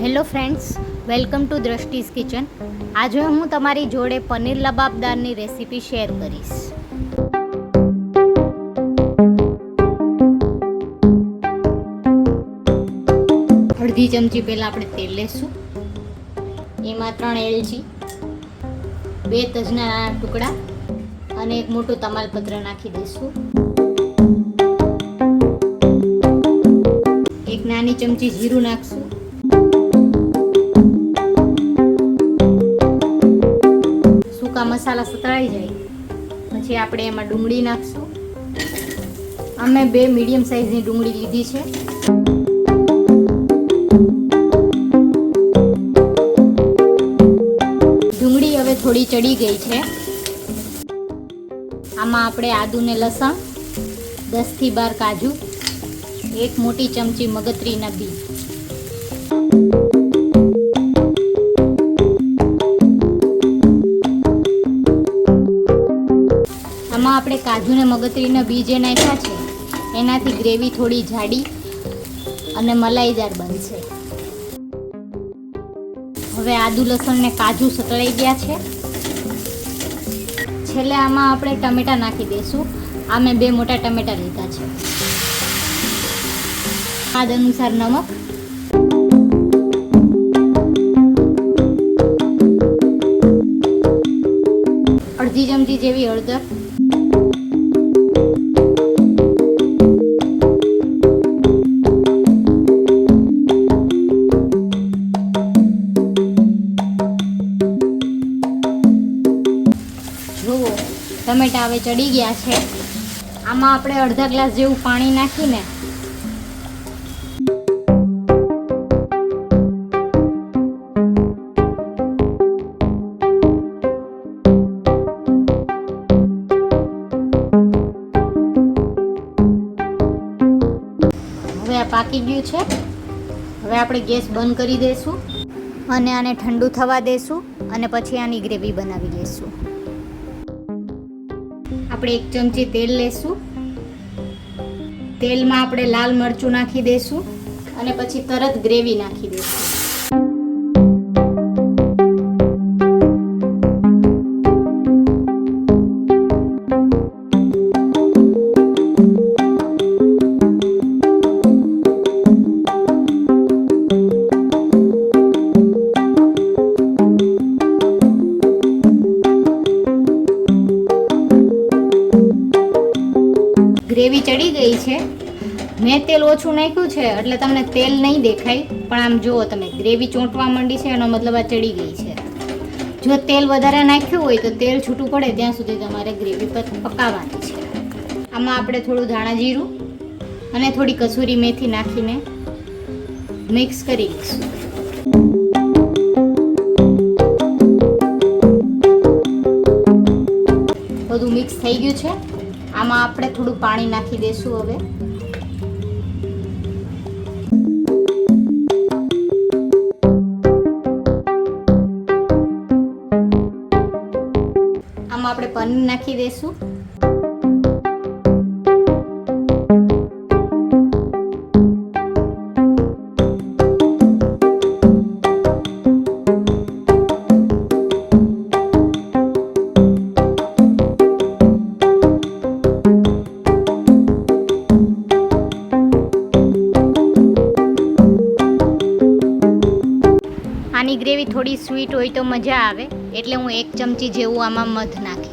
Hello friends, welcome to દ્રષ્ટિસ kitchen. આજે હું તમારી જોડે પનીર લબાબદારની રેસીપી શેર કરીશ. અડધી ચમચી પહેલાં આપણે તેલ લેશું. એમાં 3 એલચી, 2 તજના નાના ટુકડા અને એક મોટું તમાલપત્ર નાખી દઈશું. એક નાની ચમચી જીરું નાખશું. સૂકા મસાલા સતળાઈ જાય પછી આપણે એમાં ડુંગળી નાખશું. અમે 2 મીડિયમ સાઇઝની ડુંગળી લીધી છે. ડુંગળી હવે થોડી ચડી ગઈ છે. આમાં આપણે આદુ ને લસણ, 10 થી 12 કાજુ, એક મોટી ચમચી મગજરીના બી, આમાં આપણે કાજુ ને મગજરીના બી જે નાખ્યા છે એનાથી ગ્રેવી થોડી જાડી અને મલાઈદાર બનશે. હવે આદુ લસણ ને કાજુ સતળાઈ ગયા છે. છેલ્લે આમાં આપણે ટમેટા નાખી દઈશું. આ મેં 2 મોટા ટમેટા લીધા છે. સ્વાદ અનુસાર નમક, અડધી ચમચી જેવી હળદર, જુઓ ટમેટા હવે ચડી ગયા છે. આમાં આપણે અડધા ગ્લાસ જેવું પાણી નાખીને હવે આ પાકી ગયું છે. હવે આપણે ગેસ બંધ કરી દઈશું અને આને ઠંડુ થવા દઈશું અને પછી આની ગ્રેવી બનાવી લઈશું. આપણે 1 ચમચી તેલ લેશું. તેલમાં આપણે લાલ મરચું નાખી દઈશું અને પછી તરત ગ્રેવી નાખી દઈશું. ગ્રેવી ચડી ગઈ છે. મેં તેલ ઓછું નાખ્યું છે એટલે તમને તેલ નહીં દેખાય, પણ આમ જુઓ તમે ગ્રેવી ચોંટવા માંડી છે, એનો મતલબ આ ચડી ગઈ છે. જો તેલ વધારે નાખ્યું હોય તો તેલ છૂટું પડે ત્યાં સુધી તમારે ગ્રેવી પકાવવાની છે. આમાં આપણે થોડું ધાણા જીરું અને થોડી કસૂરી મેથી નાખીને મિક્સ કરી લઈશું. બધું મિક્સ થઈ ગયું છે. આમાં આપણે થોડું પાણી નાખી દઈશું. હવે આમાં આપણે પનીર નાખી દઈશું. આની ગ્રેવી થોડી સ્વીટ હોય તો મજા આવે એટલે હું 1 ચમચી જેવું આમાં મધ નાખીશ.